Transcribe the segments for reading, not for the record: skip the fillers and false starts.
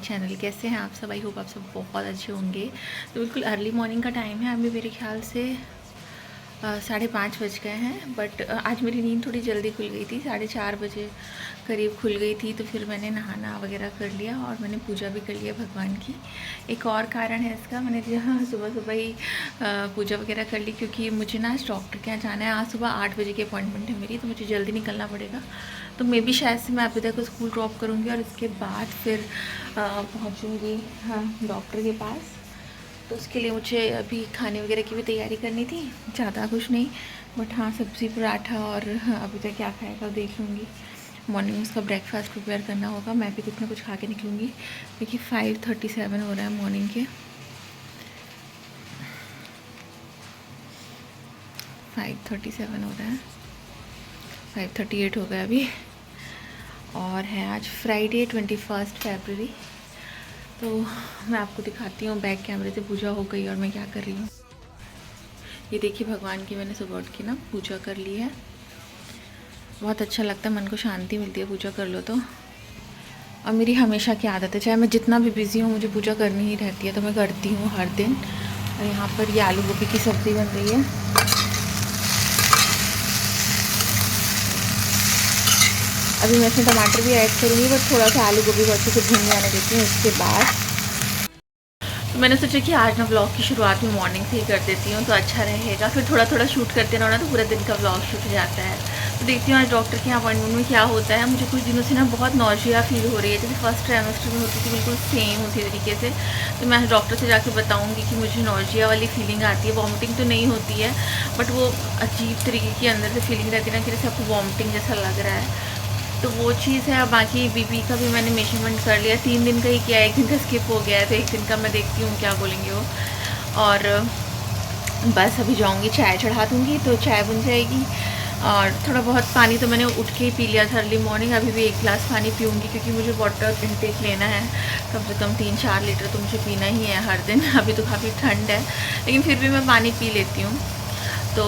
Channel. कैसे हैं आप सब? आई होप आप सब बहुत अच्छे होंगे। तो बिल्कुल अर्ली मॉर्निंग का टाइम है, अभी मेरे ख्याल से 5:30 बज गए हैं। बट आज मेरी नींद थोड़ी जल्दी खुल गई थी, 4:30 बजे करीब खुल गई थी। तो फिर मैंने नहाना वगैरह कर लिया और मैंने पूजा भी कर लिया भगवान की। एक और कारण है इसका, मैंने जो सुबह सुबह ही पूजा वगैरह कर ली, क्योंकि मुझे ना आज डॉक्टर के यहाँ जाना है। आज सुबह 8 बजे की अपॉइंटमेंट है मेरी, तो मुझे जल्दी निकलना पड़ेगा। तो मे भी शायद से मैं अभी तक स्कूल ड्रॉप करूँगी और इसके बाद फिर पहुँचूँगी डॉक्टर के पास। तो उसके लिए मुझे अभी खाने वगैरह की भी तैयारी करनी थी, ज़्यादा कुछ नहीं, बट हाँ सब्ज़ी पराठा और अभी तक क्या खाएगा देख लूँगी। मॉर्निंग में उसका ब्रेकफास्ट प्रिपेयर करना होगा, मैं भी कुछ ना कुछ खा के निकलूँगी। देखिए 5:37 हो रहा है मॉर्निंग के, 5:37 हो रहा है, 5:38 हो गया अभी। और है आज फ्राइडे 21 फरवरी। तो मैं आपको दिखाती हूँ बैक कैमरे से पूजा हो गई और मैं क्या कर रही हूँ। ये देखिए भगवान की मैंने सुबह उठ के ना पूजा कर ली है। बहुत अच्छा लगता है, मन को शांति मिलती है पूजा कर लो तो। और मेरी हमेशा की आदत है, चाहे मैं जितना भी बिज़ी हूँ मुझे पूजा करनी ही रहती है, तो मैं करती हूँ हर दिन। और यहाँ पर ये आलू गोभी की सब्ज़ी बन रही है। अभी मैं इसमें टमाटर भी ऐड करूँगी, बट थोड़ा सा आलू गोभी को अच्छे से भून जाने देती हूँ। उसके बाद तो मैंने सोचा कि आज ना ब्लॉग की शुरुआत में मॉर्निंग से ही कर देती हूँ तो अच्छा रहेगा। फिर थोड़ा थोड़ा शूट करते रहो ना तो पूरा दिन का ब्लॉग शूट हो जाता है। तो देखती हूँ आज डॉक्टर के अपॉइंटमेंट में क्या होता है। मुझे कुछ दिनों से ना बहुत नॉजिया फील हो रही है, जैसे फर्स्ट ट्राइमेस्टर में होती थी, बिल्कुल सेम उसी तरीके से। तो मैं आज डॉक्टर से जाके बताऊँगी कि मुझे नॉजिया वाली फीलिंग आती है। वॉमिटिंग तो नहीं होती है, बट वो अजीब तरीके की अंदर से फीलिंग रहती है ना कि जैसे आपको वॉमिटिंग जैसा लग रहा है, तो वो चीज़ है। बाकी बीपी का भी मैंने मेजरमेंट कर लिया, 3 दिन का ही किया, 1 दिन का स्किप हो गया है, तो 1 दिन का मैं देखती हूँ क्या बोलेंगे वो। और बस अभी जाऊँगी, चाय चढ़ा दूँगी तो चाय बन जाएगी। और थोड़ा बहुत पानी तो मैंने उठ के ही पी लिया था अर्ली मॉर्निंग। अभी भी 1 गिलास पानी पीऊँगी, क्योंकि मुझे वाटर इनटेक लेना है कम से कम 3-4 लीटर तो मुझे पीना ही है हर दिन। अभी तो काफ़ी ठंड है, लेकिन फिर भी मैं पानी पी लेती हूँ। तो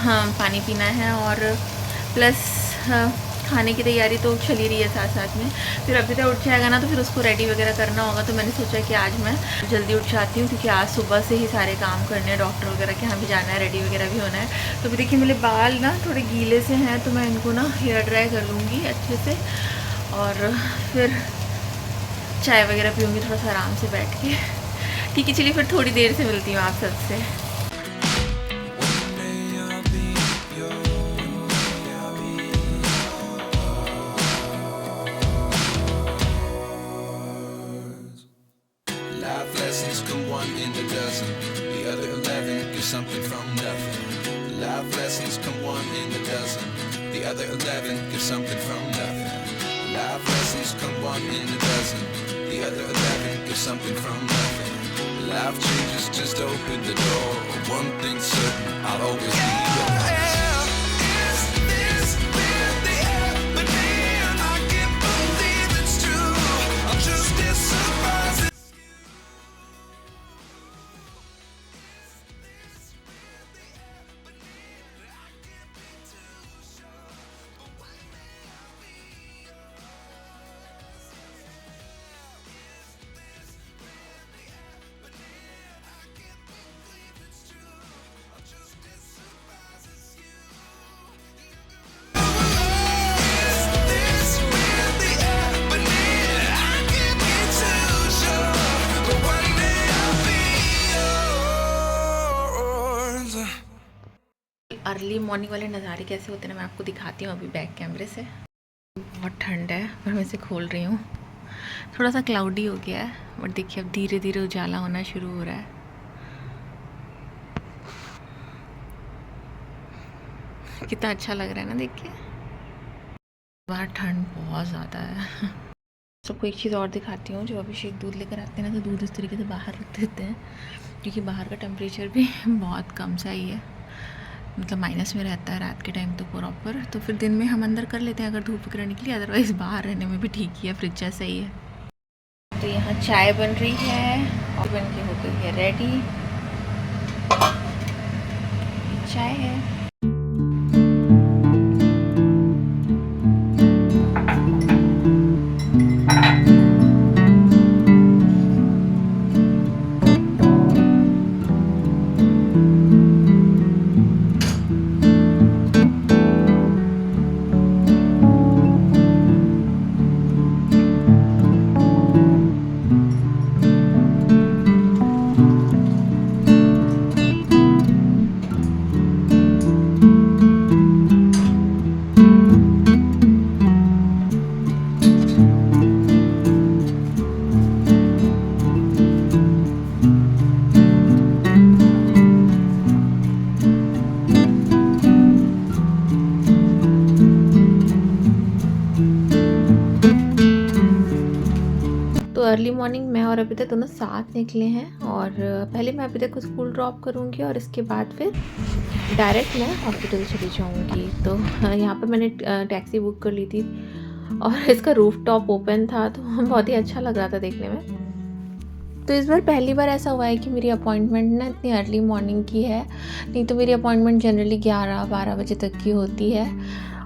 हाँ पानी पीना है, और प्लस खाने की तैयारी तो चल ही रही है साथ साथ में। फिर अभी तक उठ जाएगा ना तो फिर उसको रेडी वगैरह करना होगा। तो मैंने सोचा कि आज मैं जल्दी उठ जाती हूँ, क्योंकि आज सुबह से ही सारे काम करने हैं, डॉक्टर वगैरह के यहाँ भी जाना है, रेडी वगैरह भी होना है। तो अभी देखिए मेरे बाल ना थोड़े गीले से हैं, तो मैं इनको ना हेयर ड्राई कर लूँगी अच्छे से, और फिर चाय वगैरह पीऊँगी थोड़ा सा आराम से बैठ के। ठीक है, चलिए फिर थोड़ी देर से मिलती हूँ आप सबसे। Life lessons come one in a dozen. The other 11 get something from nothing. Life lessons come one in a dozen. The other 11 get something from nothing. Life lessons come one in a dozen. The other 11 get something from nothing. Life changes just open the door. One thing's certain, I'll always be yours. Early morning वाले नज़ारे कैसे होते हैं मैं आपको दिखाती हूँ अभी बैक कैमरे से। बहुत ठंड है पर मैं इसे खोल रही हूँ। थोड़ा सा क्लाउडी हो गया है, बट देखिए अब धीरे धीरे उजाला होना शुरू हो रहा है। कितना अच्छा लग रहा है ना, देखिए। बाहर ठंड बहुत ज़्यादा है। सबको एक चीज़ और दिखाती हूँ, जो अभिषेक दूध लेकर आते हैं ना तो दूध इस तरीके से बाहर रख देते हैं, क्योंकि बाहर का टेम्परेचर भी बहुत कम सा ही है, मतलब माइनस में रहता है रात के टाइम तो प्रॉपर। तो फिर दिन में हम अंदर कर लेते हैं अगर धूप वगैरह निकली, अदरवाइज़ बाहर रहने में भी ठीक ही है, फ्रिज जैसा ही है। तो यहाँ चाय बन रही है और बन के हो गई है रेडी। चाय है। अर्ली मॉर्निंग मैं और अभी तक दोनों साथ निकले हैं और पहले मैं अभी तक को स्कूल ड्रॉप करूँगी और इसके बाद फिर डायरेक्ट मैं हॉस्पिटल चली जाऊँगी। तो यहाँ पर मैंने टैक्सी बुक कर ली थी और इसका रूफ टॉप ओपन था तो बहुत ही अच्छा लग रहा था देखने में। तो इस बार पहली बार ऐसा हुआ है कि मेरी अपॉइंटमेंट ना इतनी अर्ली मॉर्निंग की है, नहीं तो मेरी अपॉइंटमेंट जनरली 11-12 बजे तक की होती है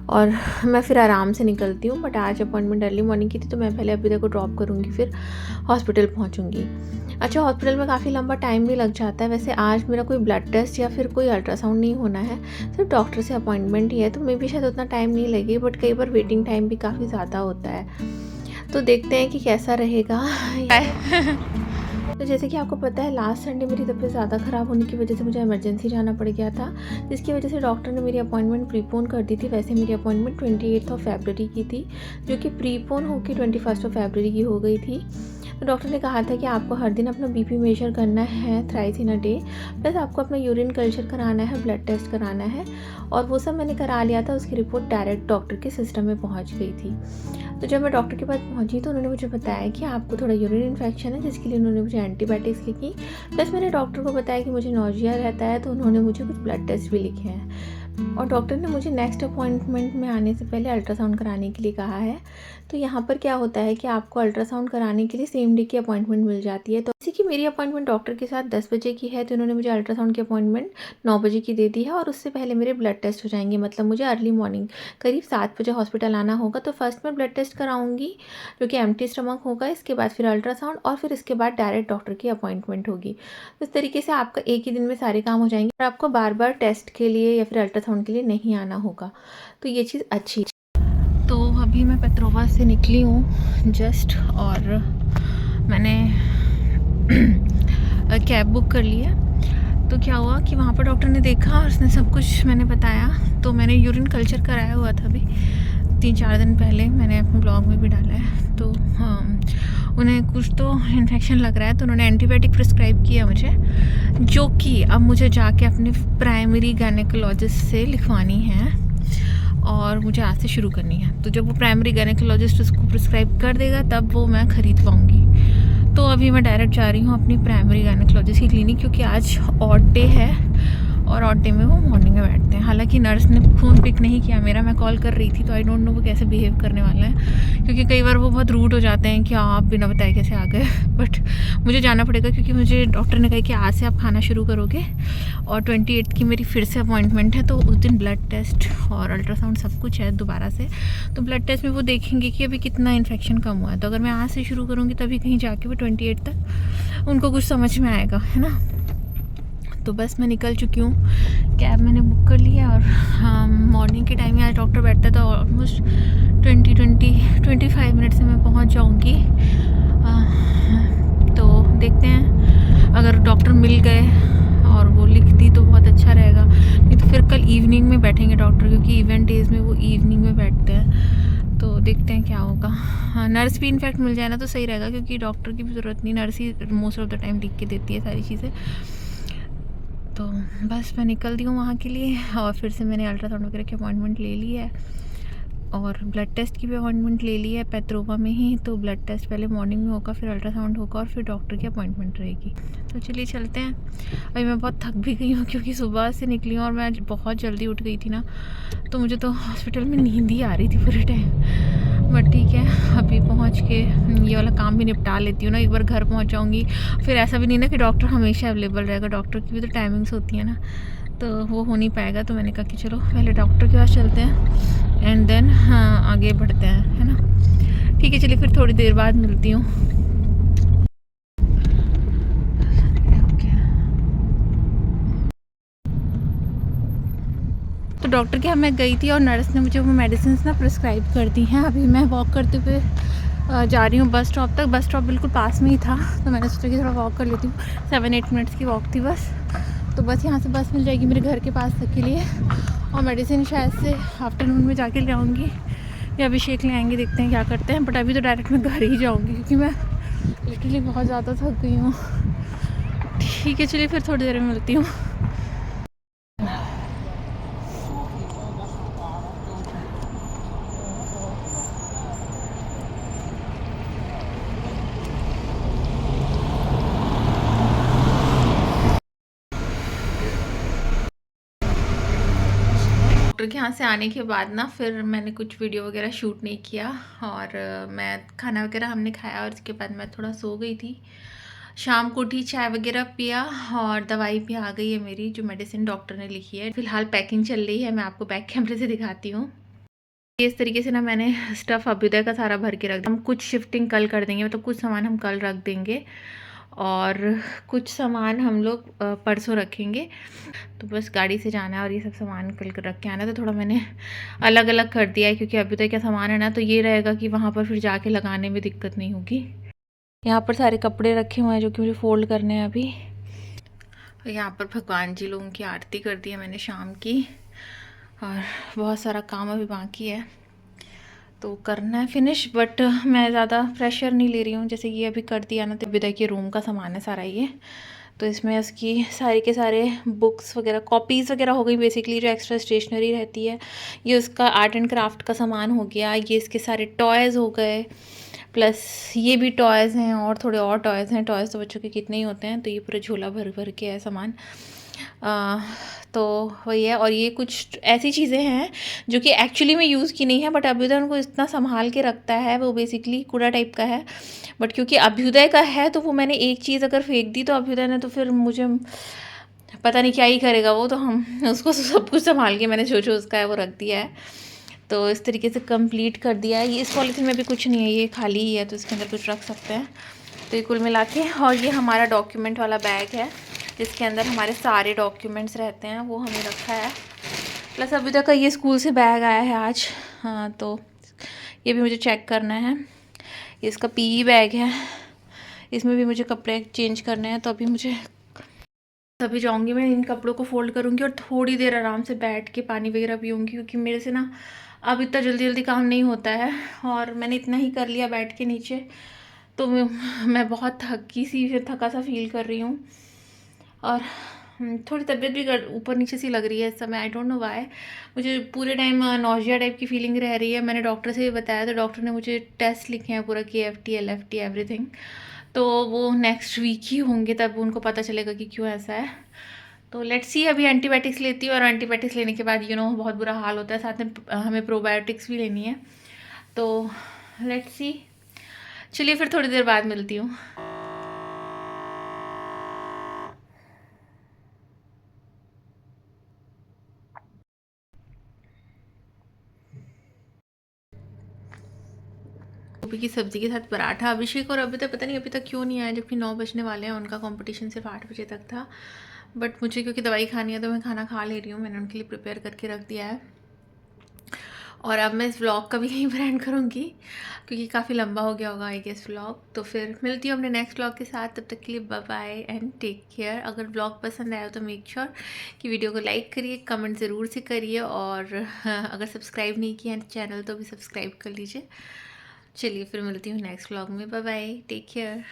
और मैं फिर आराम से निकलती हूँ। बट आज अपॉइंटमेंट अर्ली मॉर्निंग की थी तो मैं पहले अभी तक को ड्रॉप करूँगी फिर हॉस्पिटल पहुँचूँगी। अच्छा, हॉस्पिटल में काफ़ी लंबा टाइम भी लग जाता है। वैसे आज मेरा कोई ब्लड टेस्ट या फिर कोई अल्ट्रासाउंड नहीं होना है, सिर्फ डॉक्टर से अपॉइंटमेंट ही है, तो मे भी शायद उतना टाइम नहीं लगे, बट कई बार वेटिंग टाइम भी काफ़ी ज़्यादा होता है। तो देखते हैं कि कैसा रहेगा। तो जैसे कि आपको पता है लास्ट संडे मेरी तबीयत ज़्यादा ख़राब होने की वजह से मुझे इमरजेंसी जाना पड़ गया था, जिसकी वजह से डॉक्टर ने मेरी अपॉइंटमेंट प्रीपोन कर दी थी। वैसे मेरी अपॉइंटमेंट 28 फरवरी की थी, जो कि प्रीपोन होकर 21 फरवरी की हो गई थी। तो डॉक्टर ने कहा था कि आपको हर दिन अपना बीपी मेजर करना है thrice in a day, plus आपको अपना यूरिन कल्चर कराना है, ब्लड टेस्ट कराना है, और वो सब मैंने करा लिया था। उसकी रिपोर्ट डायरेक्ट डॉक्टर के सिस्टम में पहुंच गई थी। तो जब मैं डॉक्टर के पास पहुंची तो उन्होंने मुझे बताया कि आपको थोड़ा यूरिन इन्फेक्शन है, जिसके लिए उन्होंने मुझे एंटीबायोटिक्स लिखी, प्लस मैंने डॉक्टर को बताया कि मुझे नोजिया रहता है, तो उन्होंने मुझे कुछ ब्लड टेस्ट भी लिखे हैं। और डॉक्टर ने मुझे नेक्स्ट अपॉइंटमेंट में आने से पहले अल्ट्रासाउंड कराने के लिए कहा है। तो यहाँ पर क्या होता है कि आपको अल्ट्रासाउंड कराने के लिए सेम डे की अपॉइंटमेंट मिल जाती है। तो जैसे कि मेरी अपॉइंटमेंट डॉक्टर के साथ 10 बजे की है, तो उन्होंने मुझे अल्ट्रासाउंड की अपॉइंटमेंट 9 बजे की दे दी है, और उससे पहले मेरे ब्लड टेस्ट हो जाएंगे। मतलब मुझे अर्ली मॉर्निंग करीब 7 बजे हॉस्पिटल आना होगा। तो फर्स्ट मैं ब्लड टेस्ट कराऊंगी जो कि एम्प्टी स्टमक होगा, इसके बाद फिर अल्ट्रासाउंड, और फिर इसके बाद डायरेक्ट डॉक्टर की अपॉइंटमेंट होगी। तो इस तरीके से आपका एक ही दिन में सारे काम हो जाएंगे और आपको बार बार टेस्ट के लिए या फिर अल्ट्रासाउंड के लिए नहीं आना होगा। तो ये चीज़ अच्छी। तो अभी मैं पेट्रोवा से निकली हूँ जस्ट, और मैंने कैब बुक कर ली है। तो क्या हुआ कि वहाँ पर डॉक्टर ने देखा और उसने सब कुछ मैंने बताया। तो मैंने यूरिन कल्चर कराया हुआ था अभी 3-4 दिन पहले, मैंने अपने ब्लॉग में भी डाला है। तो उन्हें कुछ तो इन्फेक्शन लग रहा है, तो उन्होंने एंटीबायोटिक प्रिस्क्राइब किया मुझे, जो कि अब मुझे जाके अपने प्राइमरी गायनेकोलॉजिस्ट से लिखवानी है और मुझे आज से शुरू करनी है। तो जब वो प्राइमरी गायनेकोलॉजिस्ट उसको प्रिस्क्राइब कर देगा तब वो मैं ख़रीद पाऊँगी। तो अभी मैं डायरेक्ट जा रही हूँ अपनी प्राइमरी गायनेकोलॉजिस्ट की क्लिनिक, क्योंकि आज ऑड डे है और ऑड डे में वो मॉर्निंग में बैठते हैं। हालांकि नर्स ने फ़ोन पिक नहीं किया मेरा, मैं कॉल कर रही थी, तो आई डोंट नो वो कैसे बिहेव करने वाला है, क्योंकि कई बार वो बहुत रूड हो जाते हैं कि आप बिना बताए कैसे आ गए। बट मुझे जाना पड़ेगा, क्योंकि मुझे डॉक्टर ने कहा कि आज से आप खाना शुरू करोगे, और 28 की मेरी फिर से अपॉइंटमेंट है। तो उस दिन ब्लड टेस्ट और अल्ट्रासाउंड सब कुछ है दोबारा से। तो ब्लड टेस्ट में वो देखेंगे कि अभी कितना इन्फेक्शन कम हुआ है। तो अगर मैं आज से शुरू करूँगी तभी कहीं जाके वो 28 तक उनको कुछ समझ में आएगा, है ना। तो बस मैं निकल चुकी हूँ, कैब मैंने बुक कर लिया, और मॉर्निंग के टाइम में आज डॉक्टर बैठता था। ऑलमोस्ट 20-25 मिनट से मैं पहुँच जाऊँगी। तो देखते हैं, अगर डॉक्टर मिल गए और वो लिख दी तो बहुत अच्छा रहेगा, नहीं तो फिर कल इवनिंग में बैठेंगे डॉक्टर, क्योंकि इवेंट डेज़ में वो इवनिंग में बैठते हैं। तो देखते हैं क्या होगा। हाँ, नर्स भी इनफैक्ट मिल जाए ना तो सही रहेगा, क्योंकि डॉक्टर की भी ज़रूरत नहीं, nurse he most of the time लिख के देती है सारी चीज़ें। तो बस मैं निकल दी हूँ वहाँ के लिए, और फिर से मैंने अल्ट्रासाउंड वगैरह की अपॉइंटमेंट ले ली है, और ब्लड टेस्ट की भी अपॉइंटमेंट ले ली है पेट्रोवा में ही। तो ब्लड टेस्ट पहले मॉर्निंग में होगा, फिर अल्ट्रासाउंड होगा, और फिर डॉक्टर की अपॉइंटमेंट रहेगी। तो चलिए चलते हैं। अभी मैं बहुत थक भी गई हूँ, क्योंकि सुबह से निकली हूँ और मैं बहुत जल्दी उठ गई थी ना, तो मुझे तो हॉस्पिटल में नींद ही आ रही थी पूरे टाइम। बट ठीक है, अभी पहुँच के ये वाला काम भी निपटा लेती हूँ ना, एक बार घर पहुँच जाऊँगी। फिर ऐसा भी नहीं ना कि डॉक्टर हमेशा अवेलेबल रहेगा, डॉक्टर की भी तो टाइमिंग्स होती है ना, तो वो हो नहीं पाएगा। तो मैंने कहा कि चलो पहले डॉक्टर के पास चलते हैं एंड देन हाँ आगे बढ़ते हैं, है ना। ठीक है, चलिए फिर थोड़ी देर बाद मिलती हूँ। तो डॉक्टर के यहाँ मैं गई थी और नर्स ने मुझे वो मेडिसिन ना प्रिस्क्राइब कर दी हैं। अभी मैं वॉक करते हुए जा रही हूँ बस स्टॉप तक। बस स्टॉप बिल्कुल पास में ही था, तो मैंने सोचा कि थोड़ा वॉक कर लेती हूँ। 7-8 मिनट्स की वॉक थी बस। तो बस यहाँ से बस मिल जाएगी मेरे घर के पास तक के लिए, और मेडिसिन शायद से आफ्टरनून में जाके ले आऊँगी या अभिषेक ले आएंगे, देखते हैं क्या करते हैं। बट अभी तो डायरेक्ट मैं घर ही जाऊँगी, क्योंकि मैं लिटरली बहुत ज़्यादा थक गई हूँ। ठीक है, चलिए फिर थोड़ी देर में मिलती हूँ। डॉक्टर के यहाँ से आने के बाद ना फिर मैंने कुछ वीडियो वगैरह शूट नहीं किया, और मैं खाना वगैरह हमने खाया और उसके बाद मैं थोड़ा सो गई थी। शाम को उठी, चाय वगैरह पिया और दवाई भी आ गई है मेरी, जो मेडिसिन डॉक्टर ने लिखी है। फिलहाल पैकिंग चल रही है, मैं आपको बैक कैमरे से दिखाती हूँ। इस तरीके से ना मैंने स्टफ़ अभ्युदय का सारा भर के रख दिया। हम कुछ शिफ्टिंग कल कर देंगे, मतलब कुछ सामान हम कल रख देंगे और कुछ सामान हम लोग परसों रखेंगे। तो बस गाड़ी से जाना है और ये सब सामान कल कर रख के आना है। तो थोड़ा मैंने अलग अलग कर दिया है, क्योंकि अभ्युदय का सामान है ना, तो ये रहेगा कि वहाँ पर फिर जाके लगाने में दिक्कत नहीं होगी। यहाँ पर सारे कपड़े रखे हुए हैं जो कि मुझे फोल्ड करने हैं अभी। यहाँ पर भगवान जी लोगों की आरती कर दी है मैंने शाम की, और बहुत सारा काम अभी बाकी है तो करना है फिनिश। बट मैं ज़्यादा प्रेशर नहीं ले रही हूँ, जैसे ये अभी कर दिया ना। तो विदा के रूम का सामान है सारा ये, तो इसमें उसकी सारे के सारे बुक्स वगैरह, कॉपीज़ वगैरह हो गई बेसिकली, जो एक्स्ट्रा स्टेशनरी रहती है। ये उसका आर्ट एंड क्राफ्ट का सामान हो गया, ये इसके सारे टॉयज़ हो गए, प्लस ये भी टॉयज़ हैं और थोड़े और टॉयज़ हैं। टॉयज़ तो बच्चों के कितने ही होते हैं, तो ये पूरा झोला भर भर के है सामान। तो वही है। और ये कुछ ऐसी चीज़ें हैं जो कि एक्चुअली में यूज़ की नहीं है, बट अभ्युदय उनको इतना संभाल के रखता है, वो बेसिकली कूड़ा टाइप का है। बट क्योंकि अभ्युदय का है तो वो मैंने एक चीज़ अगर फेंक दी तो अभ्युदय ने तो फिर मुझे पता नहीं क्या ही करेगा वो, तो हम उसको सब कुछ संभाल के मैंने जो उसका है वो रख दिया है। तो इस तरीके से कंप्लीट कर दिया है। ये इस पॉलीथीन में भी कुछ नहीं है, ये खाली ही है, तो इसके अंदर कुछ रख सकते हैं। तो ये कुल मिला के, और ये हमारा डॉक्यूमेंट वाला बैग है जिसके अंदर हमारे सारे डॉक्यूमेंट्स रहते हैं, वो हमने रखा है। प्लस अभी तक का ये स्कूल से बैग आया है आज, हाँ, तो ये भी मुझे चेक करना है। ये इसका पीई बैग है, इसमें भी मुझे कपड़े चेंज करने हैं। तो अभी जाऊँगी मैं, इन कपड़ों को फोल्ड करूँगी और थोड़ी देर आराम से बैठ के पानी वगैरह पीऊँगी, क्योंकि मेरे से ना अब इतना जल्दी जल्दी काम नहीं होता है। और मैंने इतना ही कर लिया बैठ के नीचे, तो मैं बहुत थका सा फील कर रही हूँ। और थोड़ी तबीयत भी ऊपर नीचे सी लग रही है इस समय, आई डोंट नो व्हाई। मुझे पूरे टाइम नॉजिया टाइप की फीलिंग रह रही है। मैंने डॉक्टर से भी बताया, तो डॉक्टर ने मुझे टेस्ट लिखे हैं पूरा, KFT LFT एवरीथिंग। तो वो नेक्स्ट वीक ही होंगे, तब उनको पता चलेगा कि क्यों ऐसा है। तो लेट्स सी। अभी एंटीबायोटिक्स लेती हूँ, और एंटीबायोटिक्स लेने के बाद बहुत बुरा हाल होता है। साथ में हमें प्रोबायोटिक्स भी लेनी है, तो लेट्स सी। चलिए फिर थोड़ी देर बाद मिलती हूँ। गोभी की सब्ज़ी के साथ पराठा। अभिषेक और अभी तक पता नहीं अभी तक क्यों नहीं आया, जबकि 9 बजने वाले हैं। उनका कंपटीशन सिर्फ 8 बजे तक था, बट मुझे क्योंकि दवाई खानी है तो मैं खाना खा ले रही हूँ। मैंने उनके लिए प्रिपेयर करके रख दिया है, और अब मैं इस व्लॉग का भी यहीं पर एंड करूँगी, क्योंकि काफ़ी लंबा हो गया होगा आई गेस व्लॉग। तो फिर मिलती हूँ अपने नेक्स्ट व्लॉग के साथ, तब तक के लिए bye bye and take care. अगर व्लॉग पसंद आया तो मेक श्योर कि वीडियो को लाइक करिए, कमेंट ज़रूर से करिए, और अगर सब्सक्राइब नहीं किया चैनल तो भी सब्सक्राइब कर लीजिए। चलिए फिर मिलती हूँ नेक्स्ट व्लॉग में, बाय बाय, टेक केयर।